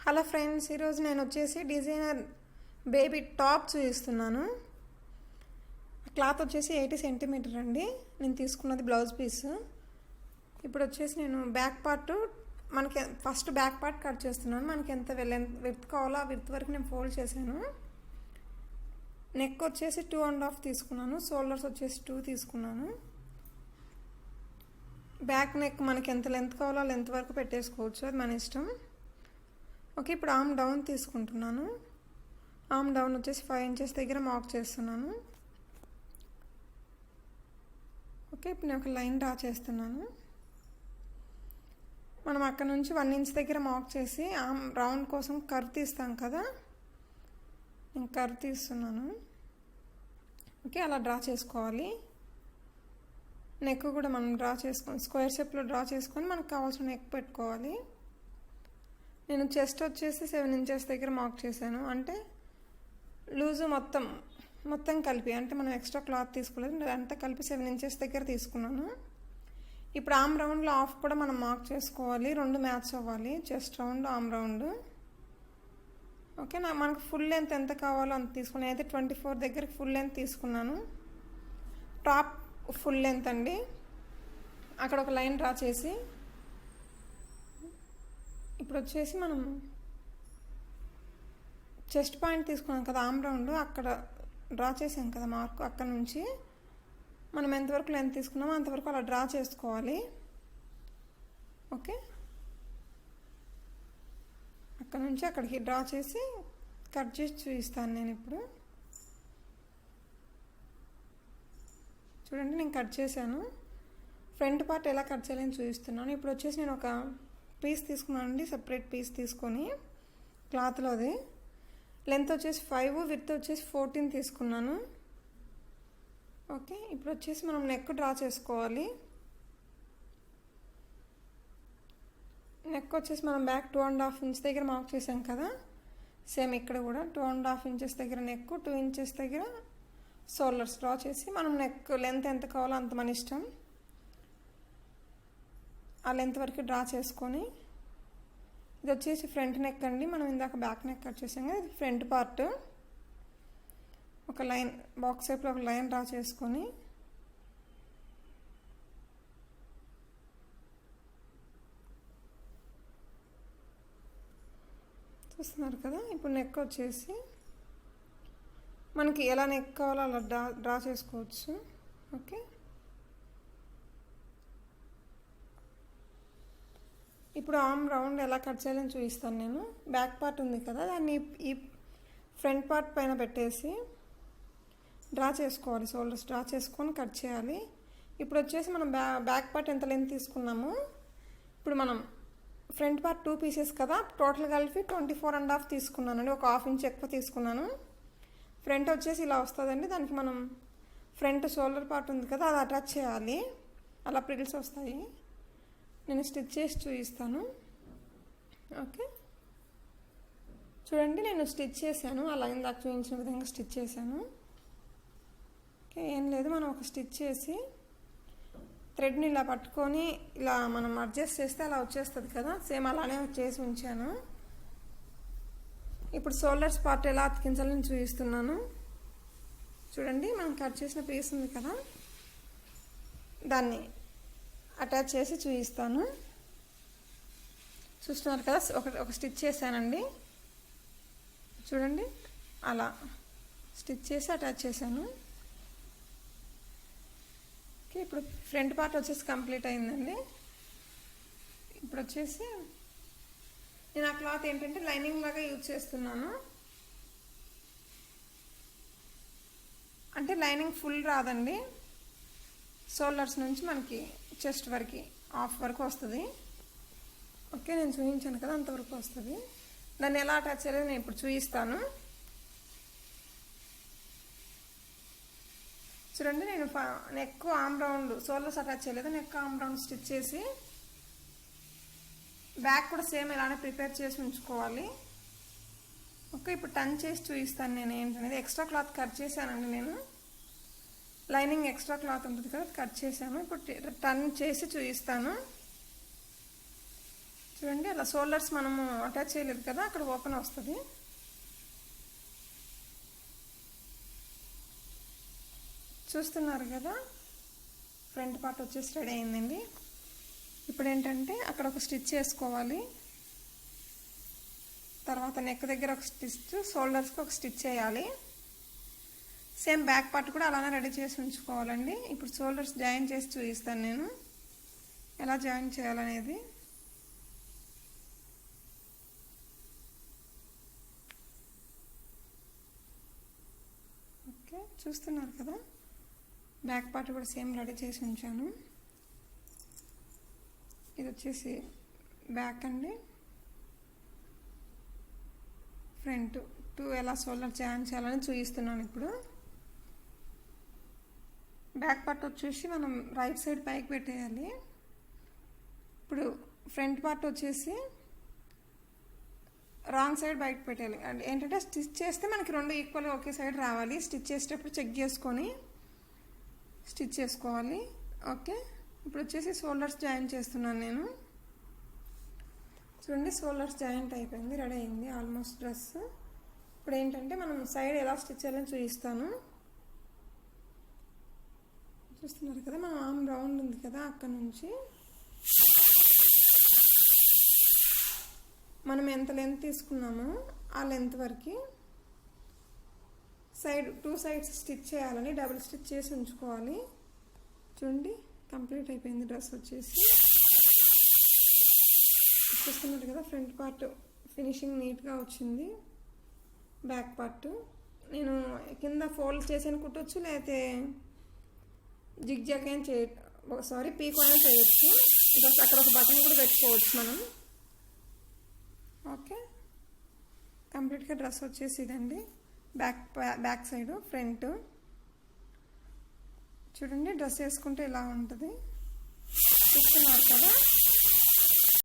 Hello friends, ఈరోజు నేను వచ్చేసి డిజైనర్ బేబీ టాప్ చూపిస్తున్నాను. క్లాత్ వచ్చేసి 80 సెంటీమీటర్ అండి. నేను తీసుకున్నది బ్లౌజ్ పీస్. ఇప్పుడు వచ్చేసి నేను బ్యాక్ పార్ట్ మనకి ఫస్ట్ బ్యాక్ పార్ట్ కట్ చేస్తున్నాను. మనకి ఎంత విడ్త్ కావాలో ఆ విడ్త్ వరకు నేను ఫోల్డ్ చేశాను. నెక్ వచ్చేసి 2.5 తీసుకున్నాను. షోల్డర్స్ వచ్చేసి 2 తీసుకున్నాను. బ్యాక్ నెక్ మనకి ఎంత లెంత్ కావాలో ఆ లెంత్ వరకు పెట్టేసుకోవచ్చు, అది మన ఇష్టం. ఓకే, ఇప్పుడు ఆర్మ్ డౌన్ తీసుకుంటున్నాను. ఆర్మ్ డౌన్ వచ్చేసి 5 ఇంచెస్ దగ్గర మార్క్ చేస్తున్నాను. ఓకే, ఇప్పుడు నేను ఒక లైన్ డ్రా చేస్తున్నాను. మనం అక్కడ నుంచి 1 ఇంచ్ దగ్గర మార్క్ చేసి ఆర్మ్ రౌండ్ కోసం కర్వ్ తీస్తాం కదా, నేను కర్వ్ తీస్తున్నాను. ఓకే, అలా డ్రా చేసుకోవాలి. నెక్ కూడా మనం డ్రా చేసుకొని స్క్వేర్ షేప్లో డ్రా చేసుకొని మనకు కావాల్సిన నెక్ పెట్టుకోవాలి. నేను చెస్ట్ వచ్చేసి 7 ఇంచెస్ దగ్గర మార్క్ చేశాను. అంటే లూజు మొత్తం కలిపి, అంటే మనం ఎక్స్ట్రా క్లాత్ తీసుకోలేదు, అంతా కలిపి 7 ఇంచెస్ దగ్గర తీసుకున్నాను. ఇప్పుడు ఆర్మ్ రౌండ్లో హాఫ్ కూడా మనం మార్క్ చేసుకోవాలి. 2 మ్యాచ్ అవ్వాలి, chest round arm round. Okay, మనకు ఫుల్ లెంత్ ఎంత కావాలో అంత తీసుకున్నాను. అయితే 24 దగ్గరికి ఫుల్ లెంత్ తీసుకున్నాను. టాప్ ఫుల్ లెంత్ అండి. అక్కడ ఒక లైన్ డ్రా చేసి ఇప్పుడు వచ్చేసి మనం చెస్ట్ పాయింట్ తీసుకున్నాం కదా, ఆర్మ్ రౌండ్ అక్కడ డ్రా చేసాం కదా మార్క్, అక్కడ నుంచి మనం ఎంతవరకు లెంత్ తీసుకున్నామో అంతవరకు అలా డ్రా చేసుకోవాలి. ఓకే, అక్కడ నుంచి అక్కడికి డ్రా చేసి కట్ చేసి చూపిస్తాను నేను ఇప్పుడు. చూడండి, నేను కట్ చేశాను. ఫ్రంట్ పార్ట్ ఎలా కట్ చేయాలని చూపిస్తున్నాను. ఇప్పుడు వచ్చేసి నేను ఒక పీస్ తీసుకున్నాను అండి, సెపరేట్ పీస్ తీసుకొని క్లాత్లోది. లెంత్ వచ్చేసి 5, విడ్త్ వచ్చేసి 14 తీసుకున్నాను. ఓకే, ఇప్పుడు వచ్చేసి మనం నెక్ డ్రా చేసుకోవాలి. నెక్ వచ్చేసి మనం బ్యాక్ 2.5 ఇంచ్ దగ్గర మార్క్ చేసాం కదా, సేమ్ ఇక్కడ కూడా 2.5 ఇంచెస్ దగ్గర నెక్, 2 ఇంచెస్ దగ్గర షోల్డర్స్ డ్రా చేసి మనం నెక్ లెంత్ ఎంత కావాలో అంత మన ఇష్టం, ఆ లెంత్ వరకు డ్రా చేసుకొని. ఇది వచ్చేసి ఫ్రంట్ నెక్ అండి. మనం ఇందాక బ్యాక్ నెక్ కట్ చేసాం కదా, ఇది ఫ్రంట్ పార్ట్. ఒక లైన్ బాక్స్ షేప్లో ఒక లైన్ డ్రా చేసుకొని చూస్తున్నారు కదా. ఇప్పుడు నెక్ వచ్చేసి మనకి ఎలా నెక్ కావాలో అలా డ్రా చేసుకోవచ్చు. ఓకే, ఇప్పుడు ఆర్మ్ రౌండ్ ఎలా కట్ చేయాలని చూపిస్తాను నేను. బ్యాక్ పార్ట్ ఉంది కదా, దాన్ని ఈ ఫ్రంట్ పార్ట్ పైన పెట్టేసి డ్రా చేసుకోవాలి. షోల్డర్స్ డ్రా చేసుకొని కట్ చేయాలి. ఇప్పుడు వచ్చేసి మనం బ్యాక్ పార్ట్ ఎంత లెంత్ తీసుకున్నాము, ఇప్పుడు మనం ఫ్రంట్ పార్ట్ 2 పీసెస్ కదా, టోటల్ కలిపి 24.5 తీసుకున్నానండి. ఒక 1/2 ఇంచ్ ఎక్కువ తీసుకున్నాను. ఫ్రంట్ వచ్చేసి ఇలా వస్తుందండి. దానికి మనం ఫ్రంట్ షోల్డర్ పార్ట్ ఉంది కదా, అది అటాచ్ చేయాలి. అలా ప్రిల్స్ వస్తాయి. నేను స్టిచ్ చేసి చూపిస్తాను. ఓకే, చూడండి, నేను స్టిచ్ చేశాను. అలా ఇందాక చూపించిన విధంగా స్టిచ్ చేశాను. ఓకే, ఏం లేదు, మనం ఒక స్టిచ్ చేసి థ్రెడ్ని ఇలా పట్టుకొని ఇలా మనం అడ్జస్ట్ చేస్తే అలా వచ్చేస్తుంది కదా, సేమ్ అలానే చేసి ఉంచాను. ఇప్పుడు షోల్డర్స్ పార్ట్ ఎలా అతికించాలని చూపిస్తున్నాను. చూడండి, మనం కట్ చేసిన పీస్ ఉంది కదా, దాన్ని అటాచ్ చేసి చూపిస్తాను. చూస్తున్నారు కదా, ఒక స్టిచ్ చేశానండి. చూడండి, అలా స్టిచ్ చేసి అటాచ్ చేశాను. ఓకే, ఇప్పుడు ఫ్రంట్ పార్ట్ వచ్చేసి కంప్లీట్ అయిందండి. ఇప్పుడు వచ్చేసి నేను ఆ క్లాత్ ఏంటంటే లైనింగ్ లాగా యూజ్ చేస్తున్నాను. అంటే లైనింగ్ ఫుల్ రాదండి, షోల్డర్స్ నుంచి మనకి చెస్ట్ వరకు హాఫ్ వరకు వస్తుంది. ఓకే, నేను చూపించాను కదా, అంతవరకు వస్తుంది. దాన్ని ఎలా అటాచ్ చేయాలో నేను ఇప్పుడు చూపిస్తాను. చూడండి, నేను neck arm round shoulders attach చేయలేదు, నెక్ ఆర్మ్ రౌండ్ స్టిచ్ చేసి బ్యాక్ కూడా సేమ్ ఇలానే ప్రిపేర్ చేసి ఉంచుకోవాలి. ఓకే, ఇప్పుడు టర్న్ చేసి చూపిస్తాను నేను ఏంటనేది. ఎక్స్ట్రా క్లాత్ కట్ చేశానండి నేను. లైనింగ్ ఎక్స్ట్రా క్లాత్ ఉంటుంది కదా, కట్ చేశాను. ఇప్పుడు టర్న్ చేసి చూపిస్తాను. చూడండి అలా షోల్డర్స్ మనము అటాచ్ చేయలేదు కదా, అక్కడ ఓపెన్ వస్తుంది. చూస్తున్నారు కదా, ఫ్రంట్ పార్ట్ వచ్చేసి రెడీ అయిందండి. ఇప్పుడు ఏంటంటే అక్కడ ఒక స్టిచ్ చేసుకోవాలి, తర్వాత నెక్ దగ్గర ఒక స్టిచ్, షోల్డర్స్కి ఒక స్టిచ్ చేయాలి. సేమ్ బ్యాక్ పార్ట్ కూడా అలానే రెడీ చేసి ఉంచుకోవాలండి. ఇప్పుడు షోల్డర్స్ జాయిన్ చేసి చూపిస్తాను నేను ఎలా జాయిన్ చేయాలనేది. ఓకే, చూస్తున్నారు కదా, బ్యాక్ పార్ట్ కూడా సేమ్ రెడీ చేసి ఉంచాను. ఇది వచ్చేసి బ్యాక్ అండి, ఫ్రంట్ టూ ఎలా షోల్డర్ జాయిన్ చేయాలని చూపిస్తున్నాను. ఇప్పుడు బ్యాక్ పార్ట్ వచ్చేసి మనం రైట్ సైడ్ పైకి పెట్టేయాలి. ఇప్పుడు ఫ్రంట్ పార్ట్ వచ్చేసి రాంగ్ సైడ్ బయట పెట్టాలి. అంటే ఏంటంటే స్టిచ్ చేస్తే మనకి రెండు ఈక్వల్గా ఒకే సైడ్ రావాలి. స్టిచ్ చేసేటప్పుడు చెక్ చేసుకొని స్టిచ్ చేసుకోవాలి. ఓకే, ఇప్పుడు వచ్చేసి షోల్డర్స్ జాయిన్ చేస్తున్నాను నేను. చూడండి, షోల్డర్స్ జాయింట్ అయిపోయింది, రెడీ అయింది ఆల్మోస్ట్ డ్రెస్. ఇప్పుడు ఏంటంటే మనం సైడ్ ఎలా స్టిచ్ చేయాలని చూపిస్తాను. చూస్తున్నారు కదా, మన ఆర్మ్ రౌండ్ ఉంది కదా, అక్కడ నుంచి మనం ఎంత లెంత్ తీసుకున్నామో ఆ లెంత్ వరకు సైడ్ టూ సైడ్స్ స్టిచ్ చేయాలని డబుల్ స్టిచ్ చేసి ఉంచుకోవాలి. చూడండి, కంప్లీట్ అయిపోయింది డ్రెస్ వచ్చేసి. చూస్తున్నారు కదా, ఫ్రంట్ పార్ట్ ఫినిషింగ్ నీట్గా వచ్చింది. బ్యాక్ పార్ట్ నేను కింద ఫోల్డ్ చేసి కుట్టవచ్చు, లేకపోతే జిగ్జాగ్ అయినా పీకో అయినా చేయొచ్చు. డ్రెస్ అక్కడ ఒక బటన్ కూడా పెట్టుకోవచ్చు మనం. ఓకే, కంప్లీట్గా డ్రెస్ వచ్చేసి ఇదండి. బ్యాక్ సైడ్, ఫ్రంట్ చూడండి, డ్రెస్ వేసుకుంటే ఇలా ఉంటుంది. చూస్తున్నారు కదా,